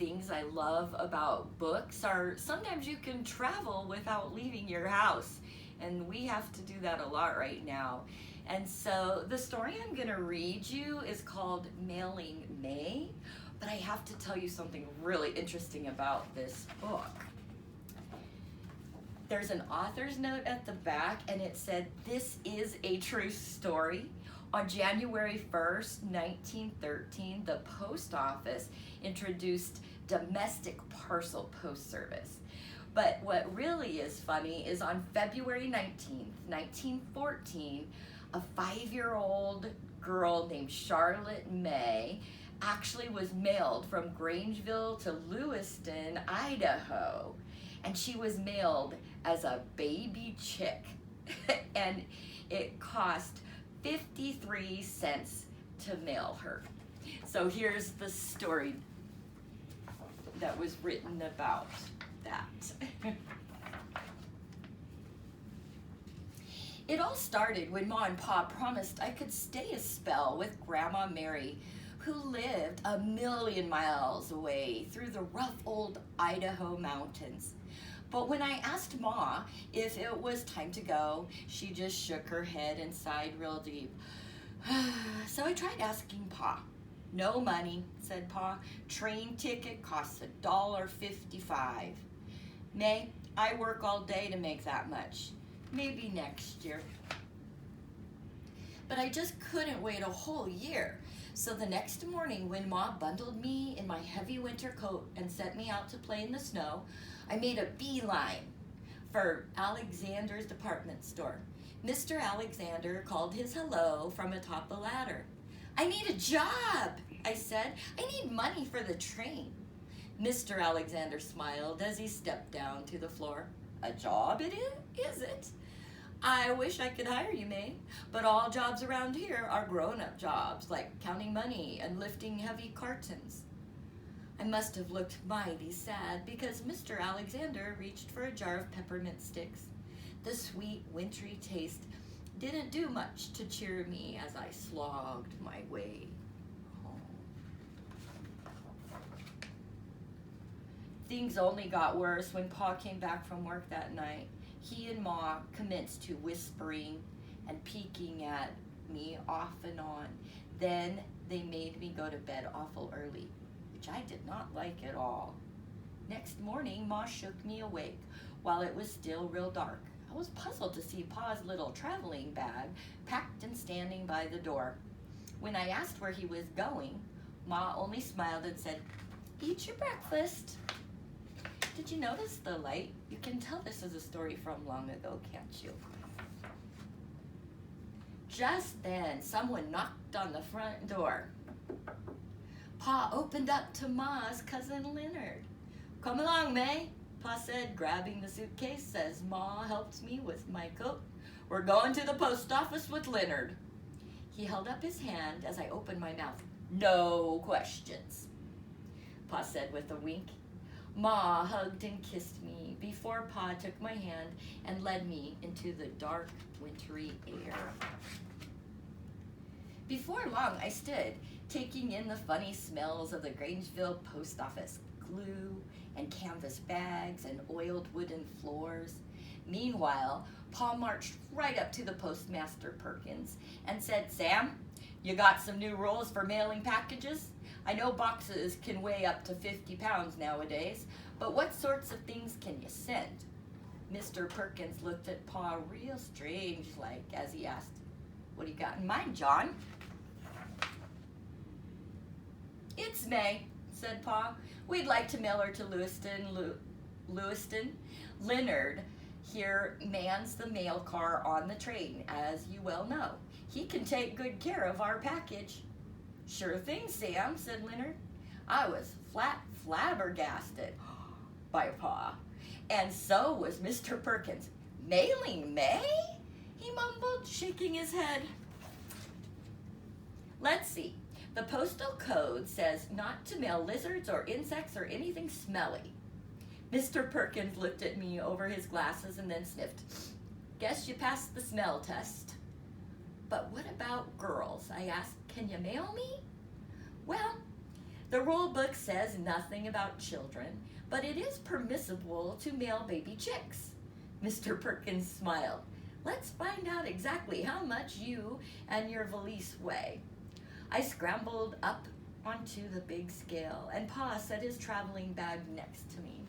things I love about books are sometimes you can travel without leaving your house. And we have to do that a lot right now. And so the story I'm going to read you is called Mailing May. But I have to tell you something really interesting about this book. There's an author's note at the back, and it said, "This is a true story. On January 1st, 1913, the post office introduced domestic parcel post service." But what really is funny is on February 19th, 1914, a 5-year-old girl named Charlotte May actually was mailed from Grangeville to Lewiston, Idaho. And she was mailed as a baby chick. And it cost 53 cents to mail her. So here's the story that was written about that. It all started when Ma and Pa promised I could stay a spell with Grandma Mary, who lived a million miles away through the rough old Idaho mountains. But when I asked Ma if it was time to go, she just shook her head and sighed real deep. So I tried asking Pa. "No money," said Pa. "Train ticket costs $1.55. May, I work all day to make that much. Maybe next year." But I just couldn't wait a whole year. So the next morning when Ma bundled me in my heavy winter coat and sent me out to play in the snow, I made a beeline for Alexander's department store. Mr. Alexander called his hello from atop the ladder. "I need a job," I said. "I need money for the train." Mr. Alexander smiled as he stepped down to the floor. "A job it is it? I wish I could hire you, May, but all jobs around here are grown-up jobs, like counting money and lifting heavy cartons." I must have looked mighty sad because Mr. Alexander reached for a jar of peppermint sticks. The sweet, wintry taste didn't do much to cheer me as I slogged my way home. Things only got worse when Pa came back from work that night. He and Ma commenced to whispering and peeking at me off and on. Then they made me go to bed awful early, which I did not like at all. Next morning, Ma shook me awake while it was still real dark. I was puzzled to see Pa's little traveling bag packed and standing by the door. When I asked where he was going, Ma only smiled and said, "Eat your breakfast." Did you notice the light? You can tell this is a story from long ago, can't you? Just then, someone knocked on the front door. Pa opened up to Ma's cousin Leonard. "Come along, May," Pa said, grabbing the suitcase as Ma helped me with my coat. "We're going to the post office with Leonard." He held up his hand as I opened my mouth. "No questions," Pa said with a wink. Ma hugged and kissed me before Pa took my hand and led me into the dark, wintry air. Before long, I stood, taking in the funny smells of the Grangeville post office, glue and canvas bags and oiled wooden floors. Meanwhile, Pa marched right up to the postmaster Perkins and said, "Sam, you got some new rules for mailing packages? I know boxes can weigh up to 50 pounds nowadays, but what sorts of things can you send?" Mr. Perkins looked at Pa real strange-like as he asked, "What do you got in mind, John?" "It's May," said Pa. "We'd like to mail her to Lewiston. Leonard here mans the mail car on the train, as you well know. He can take good care of our package." "Sure thing, Sam," said Leonard. I was flabbergasted by Pa, and so was Mr. Perkins. "Mailing May?" he mumbled, shaking his head. "Let's see. The postal code says not to mail lizards or insects or anything smelly." Mr. Perkins looked at me over his glasses and then sniffed. "Guess you passed the smell test." "But what about girls?" I asked. "Can you mail me?" "Well, The rule book says nothing about children, but it is permissible to mail baby chicks. Mr. Perkins smiled. Let's find out exactly how much you and your valise weigh. I scrambled up onto the big scale, and Pa set his traveling bag next to me.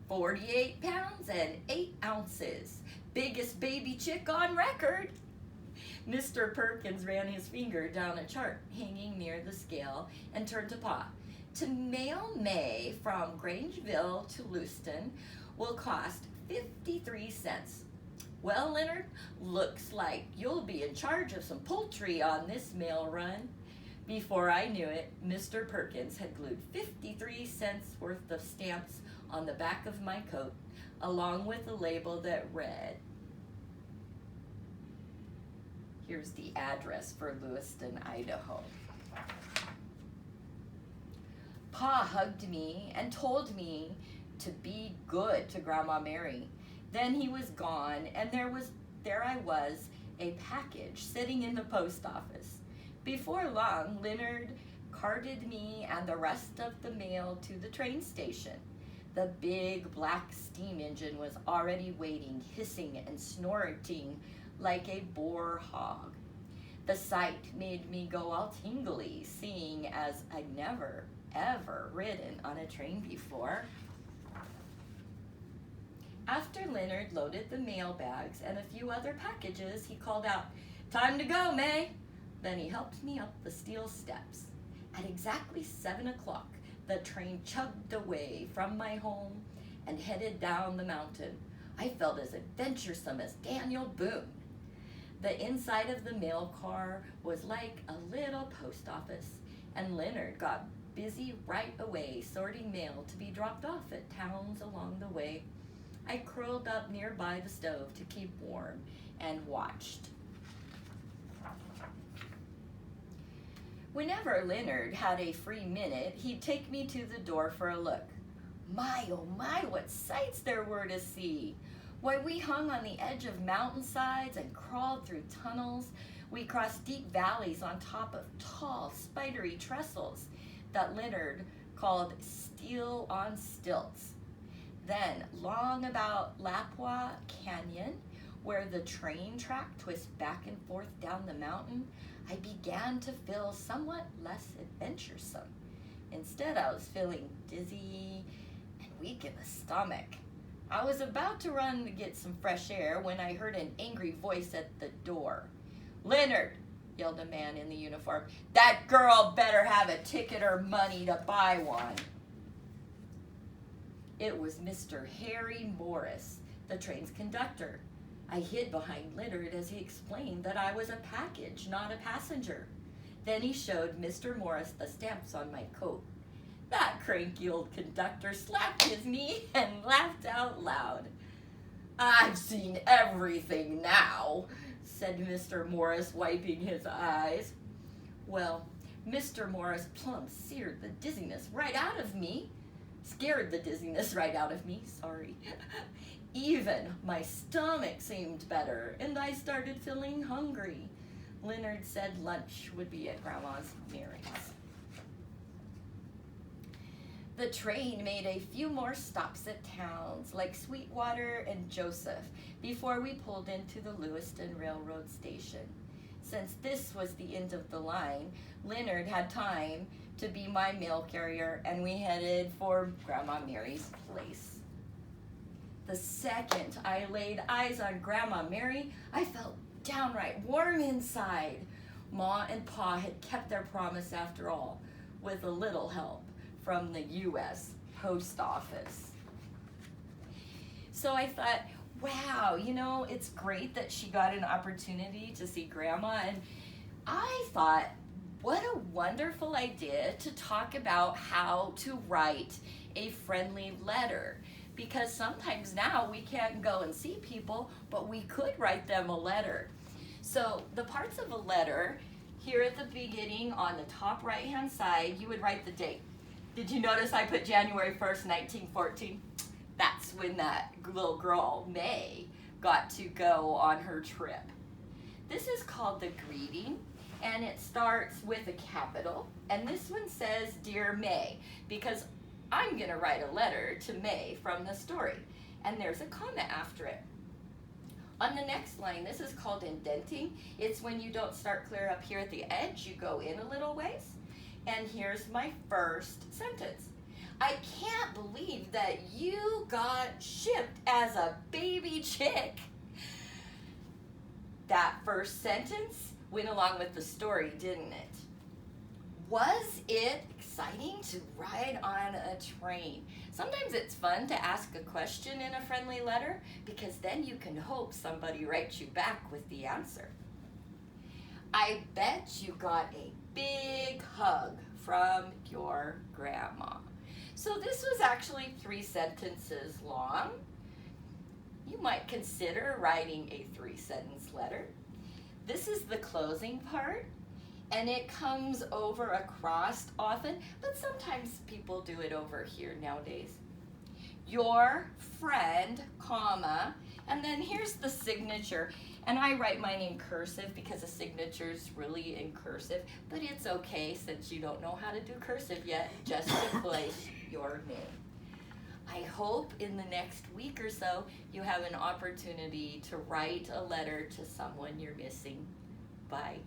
48 pounds and 8 ounces. Biggest baby chick on record. Mr. Perkins ran his finger down a chart hanging near the scale and turned to Pa. To mail May from Grangeville to Lewiston will cost 53 cents. Well, Leonard, looks like you'll be in charge of some poultry on this mail run. Before I knew it, Mr. Perkins had glued 53 cents worth of stamps on the back of my coat, along with a label that read, here's the address for Lewiston, Idaho. Pa hugged me and told me to be good to Grandma Mary. Then he was gone, and there I was, a package sitting in the post office. Before long, Leonard carted me and the rest of the mail to the train station. The big black steam engine was already waiting, hissing and snorting like a boar hog. The sight made me go all tingly, seeing as I'd never, ever ridden on a train before. After Leonard loaded the mail bags and a few other packages, he called out, "Time to go, May." Then he helped me up the steel steps. At exactly 7 o'clock, the train chugged away from my home and headed down the mountain. I felt as adventuresome as Daniel Boone. The inside of the mail car was like a little post office, and Leonard got busy right away sorting mail to be dropped off at towns along the way. I curled up nearby the stove to keep warm and watched. Whenever Leonard had a free minute, he'd take me to the door for a look. My, oh my, what sights there were to see. Why, we hung on the edge of mountainsides and crawled through tunnels. We crossed deep valleys on top of tall, spidery trestles that Leonard called steel on stilts. Then, long about Lapua Canyon, where the train track twists back and forth down the mountain, I began to feel somewhat less adventuresome. Instead, I was feeling dizzy and weak in the stomach. I was about to run to get some fresh air when I heard an angry voice at the door. "Leonard," yelled a man in the uniform, "that girl better have a ticket or money to buy one." It was Mr. Harry Morris, the train's conductor. I hid behind Leonard as he explained that I was a package, not a passenger. Then he showed Mr. Morris the stamps on my coat. That cranky old conductor slapped his knee and laughed out loud. "I've seen everything now," said Mr. Morris, wiping his eyes. Well, Mr. Morris plumb scared the dizziness right out of me. Even my stomach seemed better, and I started feeling hungry. Leonard said lunch would be at Grandma's Mary's. The train made a few more stops at towns like Sweetwater and Joseph before we pulled into the Lewiston Railroad Station. Since this was the end of the line, Leonard had time to be my mail carrier, and we headed for Grandma Mary's place. The second I laid eyes on Grandma Mary, I felt downright warm inside. Ma and Pa had kept their promise after all, with a little help from the U.S. Post Office. So I thought, wow, it's great that she got an opportunity to see Grandma, and I thought, what a wonderful idea to talk about how to write a friendly letter. Because sometimes now we can't go and see people, but we could write them a letter. So the parts of a letter, here at the beginning on the top right-hand side, you would write the date. Did you notice I put January 1st, 1914? That's when that little girl, May, got to go on her trip. This is called the greeting, and it starts with a capital, and this one says Dear May, because I'm going to write a letter to May from the story, and there's a comma after it. On the next line, this is called indenting. It's when you don't start clear up here at the edge, you go in a little ways. And here's my first sentence. I can't believe that you got shipped as a baby chick. That first sentence went along with the story, didn't it? Was it exciting to ride on a train? Sometimes it's fun to ask a question in a friendly letter because then you can hope somebody writes you back with the answer. I bet you got a big hug from your grandma. So this was actually 3 sentences long. You might consider writing a 3-sentence letter. This is the closing part, and it comes over across often, but sometimes people do it over here nowadays. Your friend, comma, and then here's the signature. And I write mine in cursive because a signature is really in cursive, but it's okay since you don't know how to do cursive yet, just to place your name. I hope in the next week or so you have an opportunity to write a letter to someone you're missing. Bye.